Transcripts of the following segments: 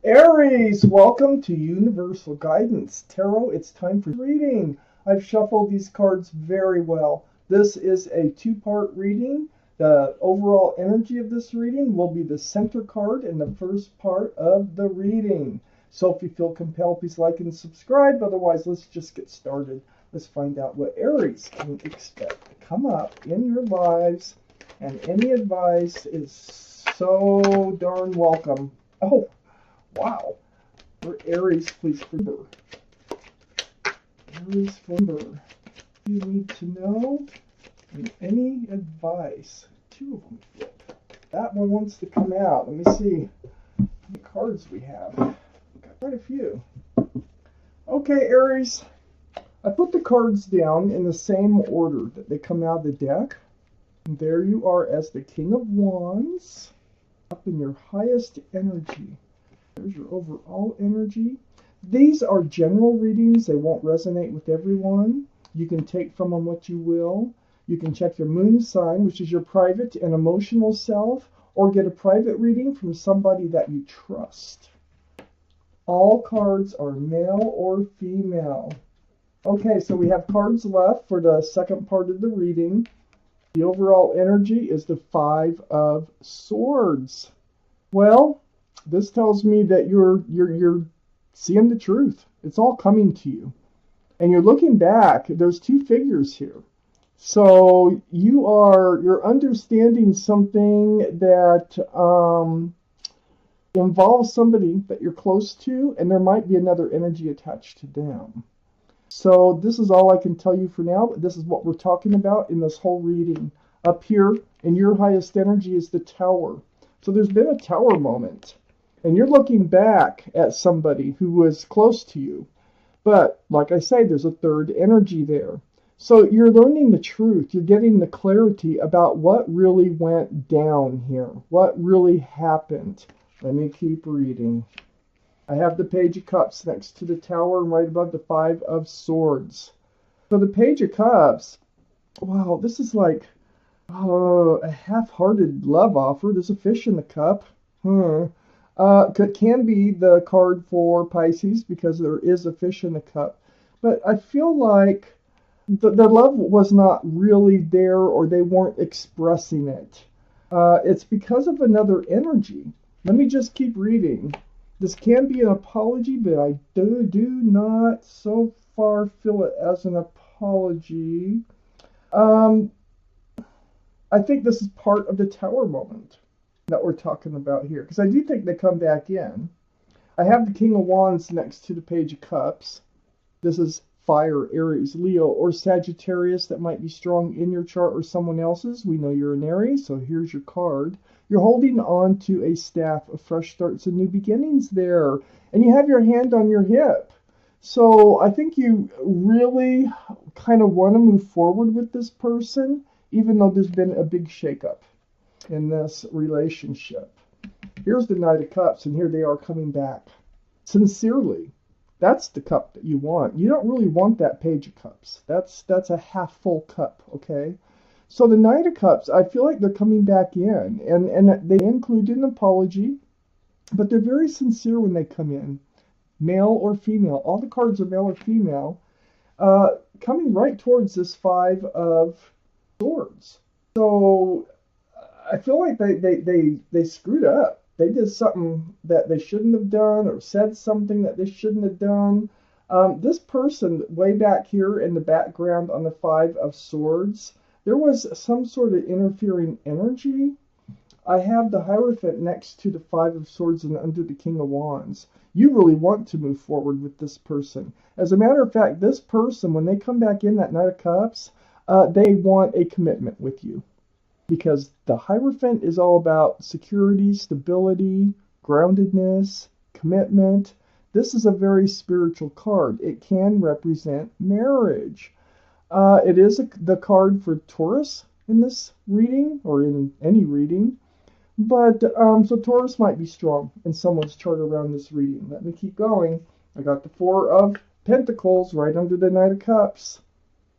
Aries, welcome to Universal Guidance Tarot. It's time for reading. I've shuffled these cards very well. This is a two-part reading. The overall energy of this reading will be the center card in the first part of the reading. So if you feel compelled, please like and subscribe. Otherwise, let's just get started. Let's find out what Aries can expect to come up in your lives. And any advice is so darn welcome. Oh, wow. For Aries, please remember. Aries, remember. You need to know. And any advice. Two of them flip. That one wants to come out. Let me see how many cards we have. We've got quite a few. Okay, Aries. I put the cards down in the same order that they come out of the deck. And there you are as the King of Wands. Up in your highest energy. There's your overall energy. These are general readings. They won't resonate with everyone. You can take from them what you will. You can check your moon sign, which is your private and emotional self, or get a private reading from somebody that you trust. All cards are male or female. Okay, so we have cards left for the second part of the reading. The overall energy is the Five of Swords. Well, this tells me that you're seeing the truth. It's all coming to you. And you're looking back. There's two figures here. So you're understanding something that involves somebody that you're close to, and there might be another energy attached to them. So this is all I can tell you for now, but this is what we're talking about in this whole reading. Up here, in your highest energy is the Tower. So there's been a Tower moment. And you're looking back at somebody who was close to you. But, like I say, there's a third energy there. So you're learning the truth. You're getting the clarity about what really went down here. What really happened. Let me keep reading. I have the Page of Cups next to the Tower and right above the Five of Swords. So the Page of Cups, wow, this is like a half-hearted love offer. There's a fish in the cup. Can be the card for Pisces because there is a fish in the cup. But I feel like the love was not really there, or they weren't expressing it. It's because of another energy. Let me just keep reading. This can be an apology, but I do not so far feel it as an apology. I think this is part of the Tower moment that we're talking about here, because I do think they come back in. I have the King of Wands next to the Page of Cups. This is fire, Aries, Leo, or Sagittarius that might be strong in your chart or someone else's. We know you're an Aries, so here's your card. You're holding on to a staff of fresh starts and new beginnings there, and you have your hand on your hip. So I think you really kind of want to move forward with this person, even though there's been a big shakeup in this relationship. Here's the Knight of Cups, and here they are coming back. Sincerely. That's the cup that you want. You don't really want that Page of Cups. That's a half full cup, okay? So the Knight of Cups, I feel like they're coming back in, and they include an apology, but they're very sincere when they come in. Male or female. All the cards are male or female. Coming right towards this Five of Swords. So I feel like they screwed up. They did something that they shouldn't have done, or said something that they shouldn't have done. This person, way back here in the background on the Five of Swords, there was some sort of interfering energy. I have the Hierophant next to the Five of Swords and under the King of Wands. You really want to move forward with this person. As a matter of fact, this person, when they come back in, that Knight of Cups, they want a commitment with you. Because the Hierophant is all about security, stability, groundedness, commitment. This is a very spiritual card. It can represent marriage. It is the card for Taurus in this reading, or in any reading. But, so Taurus might be strong in someone's chart around this reading. Let me keep going. I got the Four of Pentacles right under the Knight of Cups.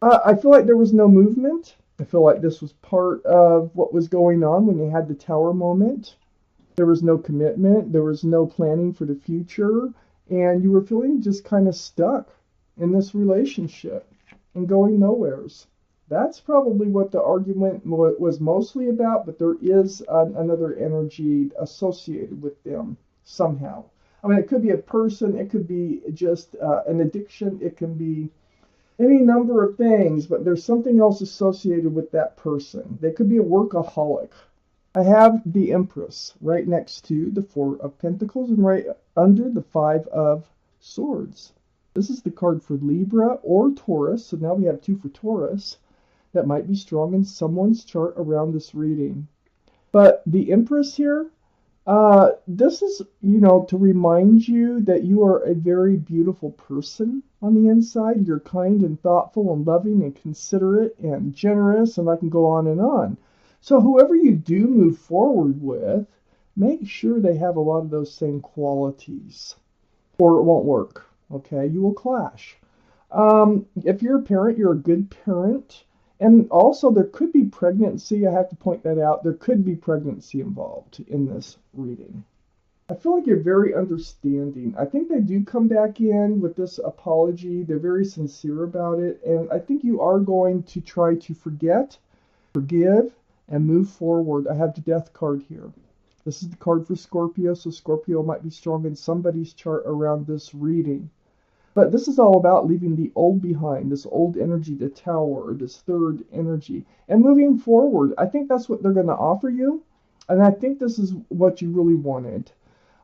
I feel like there was no movement. I feel like this was part of what was going on when you had the Tower moment. There was no commitment, there was no planning for the future, and you were feeling just kind of stuck in this relationship and going nowheres. That's probably what the argument was mostly about, but there is another energy associated with them somehow. I mean, it could be a person, it could be just an addiction, it can be any number of things, but there's something else associated with that person. They could be a workaholic. I have the Empress right next to the Four of Pentacles and right under the Five of Swords. This is the card for Libra or Taurus, so now we have two for Taurus that might be strong in someone's chart around this reading. But the Empress here, this is, to remind you that you are a very beautiful person on the inside. You're kind and thoughtful and loving and considerate and generous, and I can go on and on. So whoever you do move forward with, make sure they have a lot of those same qualities, or it won't work, okay? You will clash. If you're a parent, you're a good parent. And also, there could be pregnancy. I have to point that out. There could be pregnancy involved in this reading. I feel like you're very understanding. I think they do come back in with this apology. They're very sincere about it. And I think you are going to try to forget, forgive, and move forward. I have the Death card here. This is the card for Scorpio, so Scorpio might be strong in somebody's chart around this reading. But this is all about leaving the old behind, this old energy, the Tower, this third energy, and moving forward. I think that's what they're going to offer you, and I think this is what you really wanted.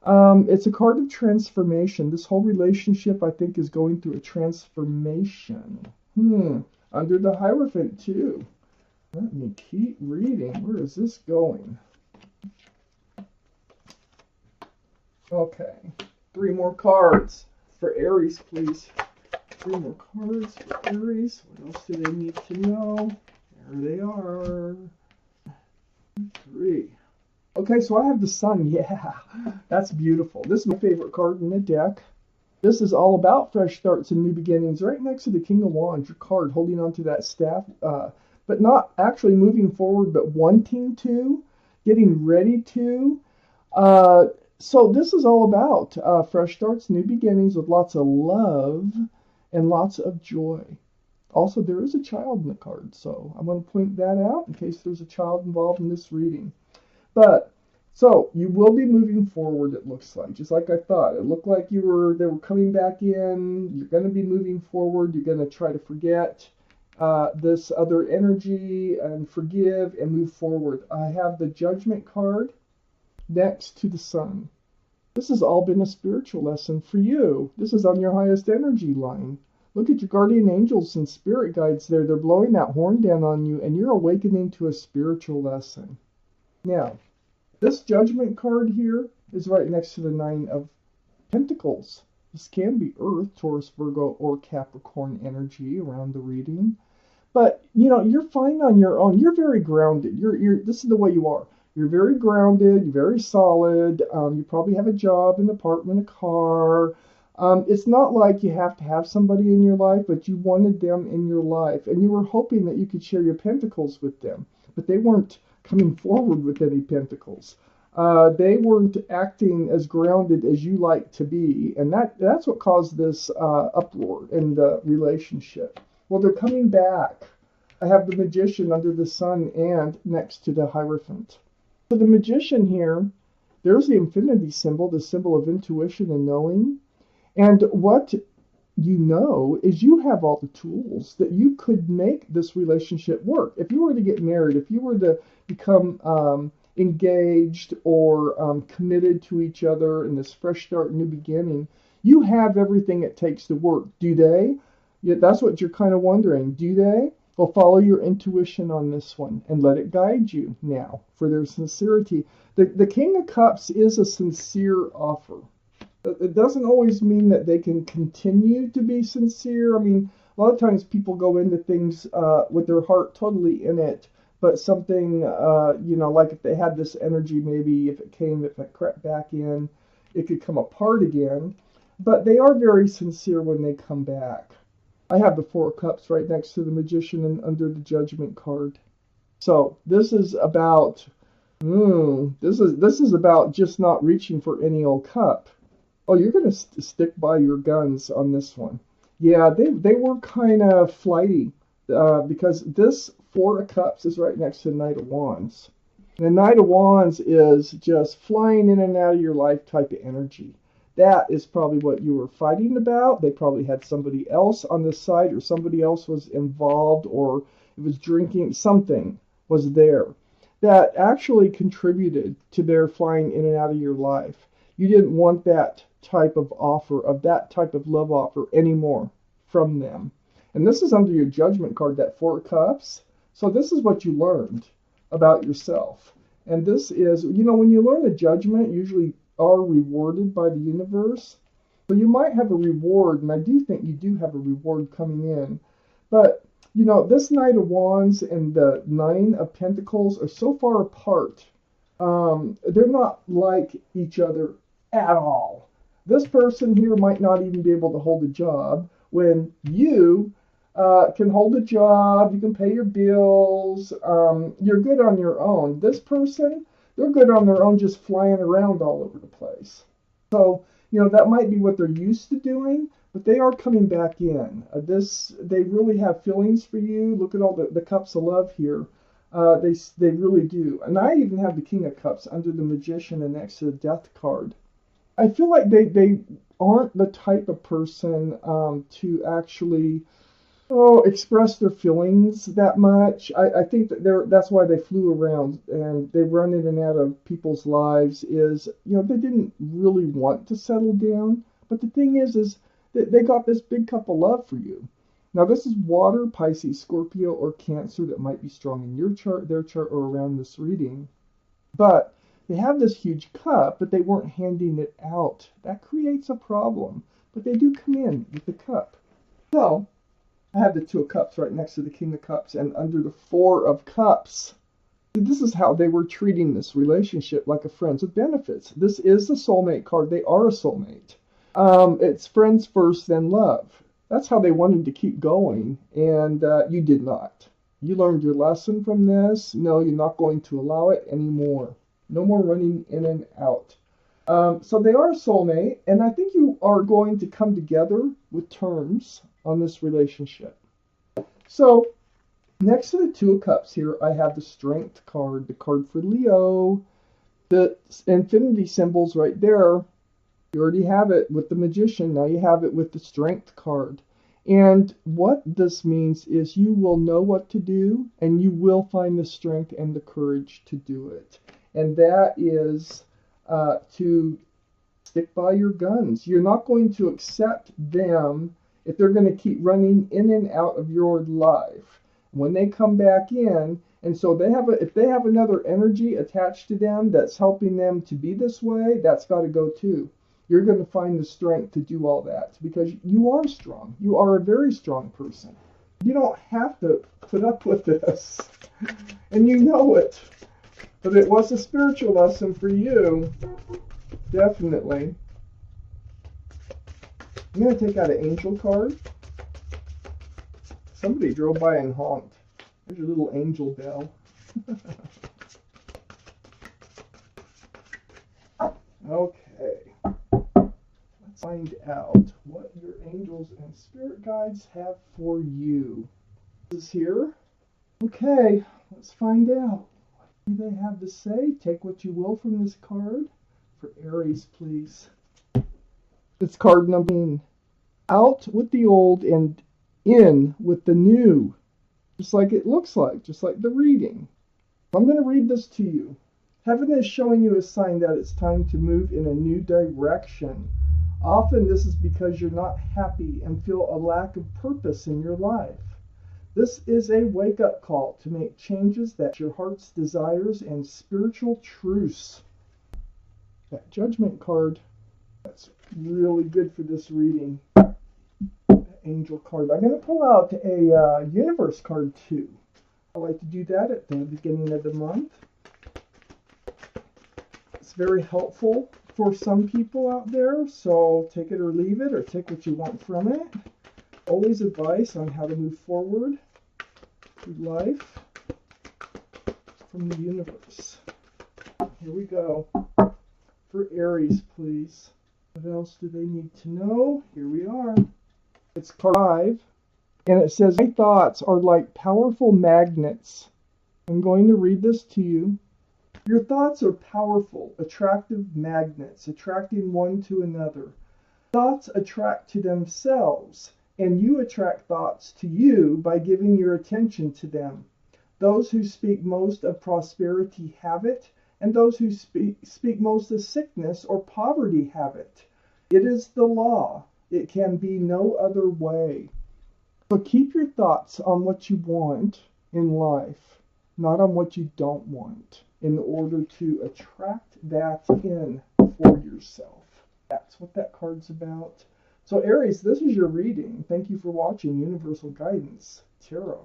It's a card of transformation. This whole relationship, I think, is going through a transformation. Under the Hierophant, too. Let me keep reading. Where is this going? Okay, 3 more cards. For Aries, please. 3 more cards for Aries. What else do they need to know? There they are. 3. Okay, so I have the Sun. Yeah, that's beautiful. This is my favorite card in the deck. This is all about fresh starts and new beginnings. Right next to the King of Wands, your card holding onto that staff, but not actually moving forward, but wanting to, getting ready to. So this is all about fresh starts, new beginnings with lots of love and lots of joy. Also, there is a child in the card, so I'm going to point that out in case there's a child involved in this reading. But, so, you will be moving forward, it looks like, just like I thought. It looked like they were coming back in. You're going to be moving forward. You're going to try to forget this other energy and forgive and move forward. I have the Judgment card next to the Sun. This has all been a spiritual lesson for you. This is on your highest energy line. Look at your guardian angels and spirit guides there. They're blowing that horn down on you, and you're awakening to a spiritual lesson. Now, this Judgment card here is right next to the 9 of Pentacles. This can be Earth, Taurus, Virgo, or Capricorn energy around the reading. But, you're fine on your own. You're very grounded. This is the way you are. You're very grounded, you're very solid, you probably have a job, an apartment, a car. It's not like you have to have somebody in your life, but you wanted them in your life, and you were hoping that you could share your pentacles with them, but they weren't coming forward with any pentacles. They weren't acting as grounded as you like to be, and that's what caused this uproar in the relationship. Well, they're coming back. I have the Magician under the Sun and next to the Hierophant. So the Magician here, there's the infinity symbol, the symbol of intuition and knowing. And what you know is you have all the tools that you could make this relationship work. If you were to get married, if you were to become engaged or committed to each other in this fresh start, new beginning, you have everything it takes to work. Do they? Yeah, that's what you're kind of wondering. Do they? Well, follow your intuition on this one and let it guide you now for their sincerity. The King of Cups is a sincere offer. It doesn't always mean that they can continue to be sincere. I mean, a lot of times people go into things with their heart totally in it, but something, like if they had this energy, maybe if it crept back in, it could come apart again. But they are very sincere when they come back. I have the Four of Cups right next to the Magician and under the Judgment card. So this is about This is about just not reaching for any old cup. Oh, you're gonna stick by your guns on this one. Yeah, they were kind of flighty because this Four of Cups is right next to the Knight of Wands. And the Knight of Wands is just flying in and out of your life type of energy. That is probably what you were fighting about. They probably had somebody else on the side, or somebody else was involved, or it was drinking. Something was there that actually contributed to their flying in and out of your life. You didn't want that type of offer, of that type of love offer anymore from them. And this is under your judgment card, that Four of Cups. So this is what you learned about yourself. And this is, when you learn a judgment, usually are rewarded by the universe. So you might have a reward, and I do think you do have a reward coming in. But, this Knight of Wands and the Nine of Pentacles are so far apart. They're not like each other at all. This person here might not even be able to hold a job when you can hold a job, you can pay your bills, you're good on your own. This person, they're good on their own, just flying around all over the place. So, that might be what they're used to doing, but they are coming back in. They really have feelings for you. Look at all the cups of love here. They really do. And I even have the King of Cups under the Magician and next to the Death card. I feel like they aren't the type of person to actually express their feelings that much. I think that's why they flew around and they run in and out of people's lives is, they didn't really want to settle down. But the thing is that they got this big cup of love for you. Now this is water, Pisces, Scorpio, or Cancer that might be strong in your chart, their chart, or around this reading. But they have this huge cup, but they weren't handing it out. That creates a problem. But they do come in with the cup. So I have the Two of Cups right next to the King of Cups and under the Four of Cups. This is how they were treating this relationship, like a friends with benefits. This is the soulmate card. They are a soulmate. It's friends first, then love. That's how they wanted to keep going, and you did not. You learned your lesson from this. No, you're not going to allow it anymore. No more running in and out. So they are a soulmate, and I think you are going to come together with terms on this relationship. So next to the Two of Cups here, I have the Strength card, the card for Leo. The infinity symbols right there. You already have it with the Magician. Now you have it with the Strength card. And what this means is you will know what to do, and you will find the strength and the courage to do it. And that is to stick by your guns. You're not going to accept them if they're going to keep running in and out of your life. When they come back in, and so if they have another energy attached to them that's helping them to be this way, that's got to go too. You're going to find the strength to do all that because you are strong. You are a very strong person. You don't have to put up with this. And you know it. But it was a spiritual lesson for you. Definitely. I'm going to take out an angel card. Somebody drove by and honked. There's your little angel bell. Okay. Let's find out what your angels and spirit guides have for you. This is here. Okay, let's find out. What do they have to say? Take what you will from this card. For Aries, please. It's card number 9. Out with the old and in with the new. Just like it looks like, just like the reading. I'm going to read this to you. Heaven is showing you a sign that it's time to move in a new direction. Often this is because you're not happy and feel a lack of purpose in your life. This is a wake-up call to make changes that your heart's desires and spiritual truths. That judgment card, that's really good for this reading. Angel card. I'm going to pull out a universe card too. I like to do that at the beginning of the month. It's very helpful for some people out there, so take it or leave it, or take what you want from it. Always advice on how to move forward through life from the universe. here we go. For Aries, please. What else do they need to know? Here we are. It's card 5, and it says, my thoughts are like powerful magnets. I'm going to read this to you. Your thoughts are powerful, attractive magnets, attracting one to another. Thoughts attract to themselves, and you attract thoughts to you by giving your attention to them. Those who speak most of prosperity have it, and those who speak most of sickness or poverty have it. It is the law. It can be no other way. So keep your thoughts on what you want in life, not on what you don't want, in order to attract that in for yourself. That's what that card's about. So Aries, this is your reading. Thank you for watching Universal Guidance Tarot.